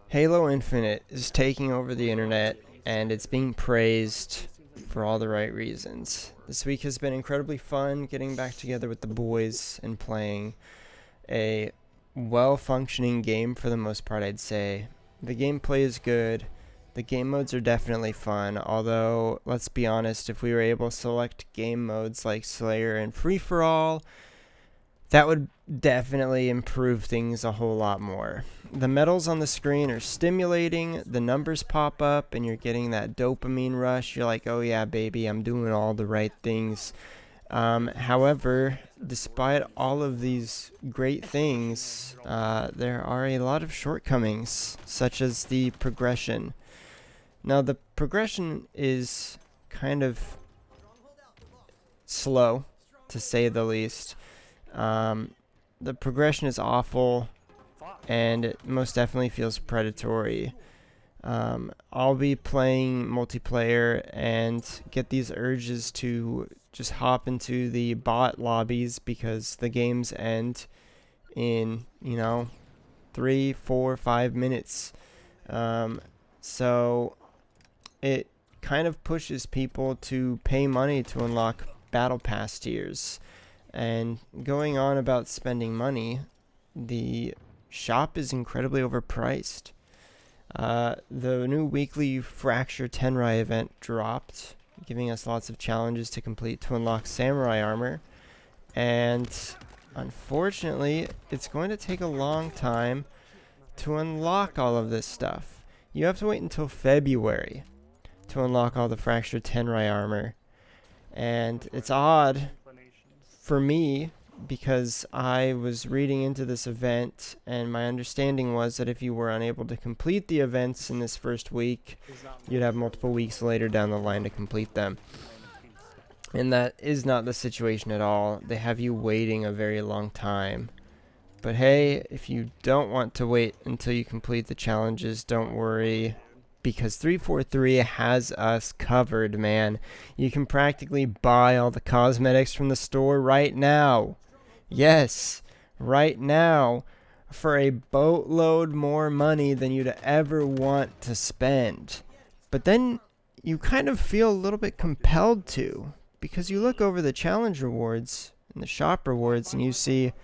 Halo Infinite is taking over the internet, and it's being praised for all the right reasons. This week has been incredibly fun getting back together with the boys and playing a well-functioning game for the most part, I'd say. The gameplay is good. The game modes are definitely fun, although, let's be honest, if we were able to select game modes like Slayer and Free-for-All, that would definitely improve things a whole lot more. The medals on the screen are stimulating, the numbers pop up, and you're getting that dopamine rush. You're like, oh yeah, baby, I'm doing all the right things. However, despite all of these great things, there are a lot of shortcomings, such as the progression. Now, the progression is kind of slow, to say the least. The progression is awful, and it most definitely feels predatory. I'll be playing multiplayer and get these urges to just hop into the bot lobbies because the games end in, 3, 4, 5 minutes. So it kind of pushes people to pay money to unlock battle pass tiers. And going on about spending money, the shop is incredibly overpriced. The new weekly Fracture Tenrai event dropped, giving us lots of challenges to complete to unlock samurai armor. And unfortunately, it's going to take a long time to unlock all of this stuff. You have to wait until February to unlock all the Fracture Tenrai armor. And it's odd for me, because I was reading into this event, and my understanding was that if you were unable to complete the events in this first week, you'd have multiple weeks later down the line to complete them. And that is not the situation at all. They have you waiting a very long time. But hey, if you don't want to wait until you complete the challenges, don't worry, because 343 has us covered, man. You can practically buy all the cosmetics from the store right now. Yes, right now, for a boatload more money than you'd ever want to spend. But then you kind of feel a little bit compelled to, because you look over the challenge rewards and the shop rewards and you see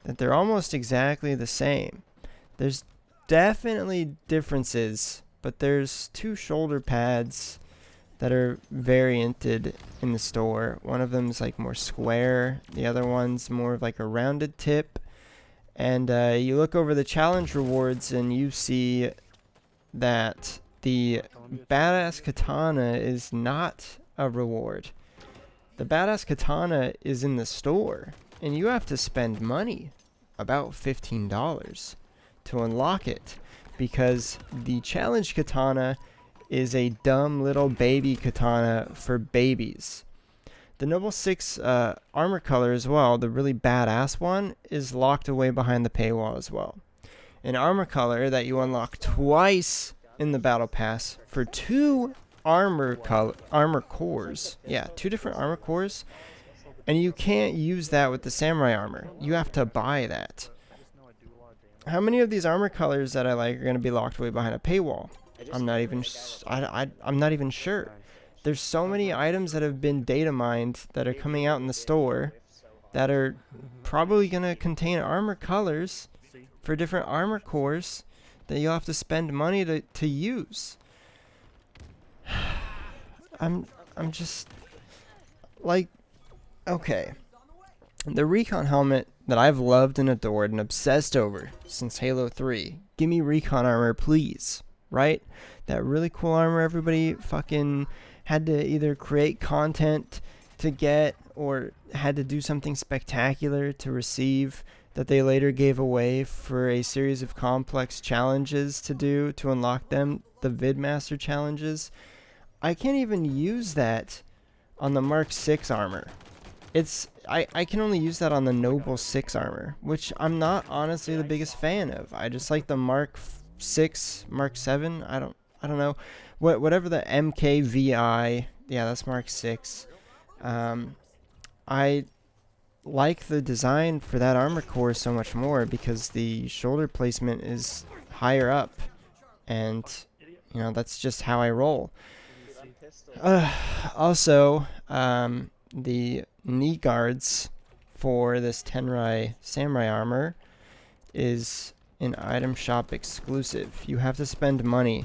that they're almost exactly the same. There's definitely differences, but there's 2 shoulder pads that are varianted in the store. One of them is like more square, the other one's more of like a rounded tip. And you look over the challenge rewards and you see that the badass katana is not a reward. The badass katana is in the store, and you have to spend money, about $15, to unlock it, because the challenge katana is a dumb little baby katana for babies. The Noble 6 armor color as well, the really badass one, is locked away behind the paywall as well. An armor color that you unlock twice in the battle pass for 2 armor cores. Yeah, 2 different armor cores. And you can't use that with the samurai armor. You have to buy that. How many of these armor colors that I like are going to be locked away behind a paywall? I'm not even sure. There's so many items that have been data mined that are coming out in the store that are probably going to contain armor colors for different armor cores that you'll have to spend money to use. I'm just like, okay. The recon helmet that I've loved and adored and obsessed over since Halo 3. Give me recon armor, please. Right? That really cool armor everybody fucking had to either create content to get or had to do something spectacular to receive, that they later gave away for a series of complex challenges to do to unlock them, the Vidmaster challenges. I can't even use that on the Mark 6 armor. I can only use that on the Noble 6 armor, which I'm not honestly the biggest fan of. I just like the Mark 6, Mark 7, I don't know. Whatever the MKVI, yeah, that's Mark 6. I like the design for that armor core so much more because the shoulder placement is higher up. And, you know, that's just how I roll. Also, the knee guards for this Tenrai samurai armor is an item shop exclusive. You have to spend money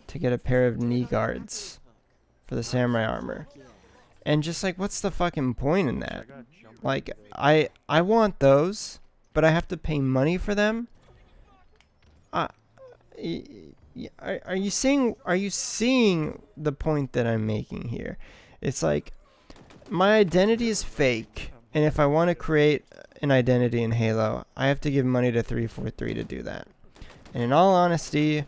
to get a pair of knee guards for the samurai armor. And just like, what's the fucking point in that? Like, I want those, but I have to pay money for them? Are you seeing the point that I'm making here? It's like, my identity is fake, and if I want to create an identity in Halo, I have to give money to 343 to do that. And in all honesty,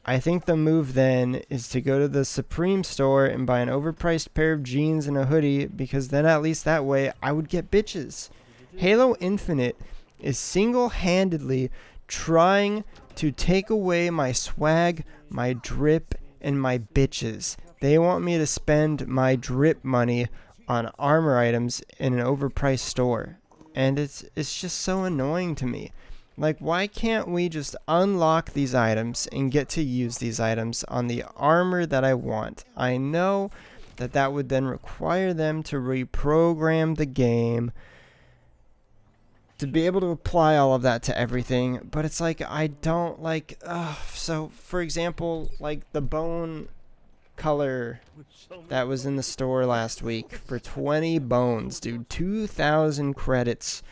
I think the move then is to go to the Supreme store and buy an overpriced pair of jeans and a hoodie, because then at least that way I would get bitches. Halo Infinite is single-handedly trying to take away my swag, my drip, and my bitches. They want me to spend my drip money on armor items in an overpriced store. And it's just so annoying to me. Like, why can't we just unlock these items and get to use these items on the armor that I want? I know that would then require them to reprogram the game to be able to apply all of that to everything, but it's like, I don't like, so for example, like the bone color that was in the store last week for 20 bones, dude, 2,000 credits.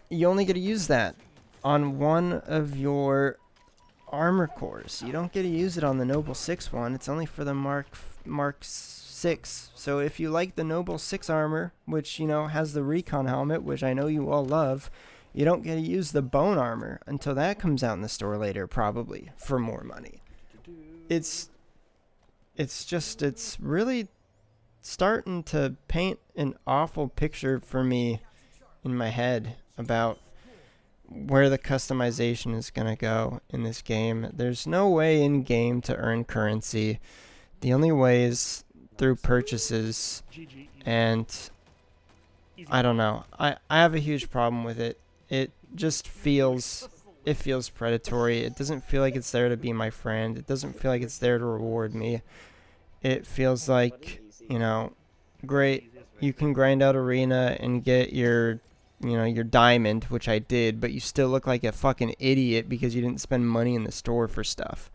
You only get to use that on one of your armor cores. You don't get to use it on the Noble 6 one. It's only for the Mark 6. So if you like the Noble 6 armor, which, you know, has the recon helmet, which I know you all love, you don't get to use the bone armor until that comes out in the store later, probably, for more money. It's really starting to paint an awful picture for me in my head about where the customization is going to go in this game. There's no way in game to earn currency. The only way is through purchases, and I don't know. I have a huge problem with it. It just feels predatory. It doesn't feel like it's there to be my friend. It doesn't feel like it's there to reward me. It feels like, you know, great, you can grind out arena and get your, you know, your diamond, which I did, but you still look like a fucking idiot because you didn't spend money in the store for stuff.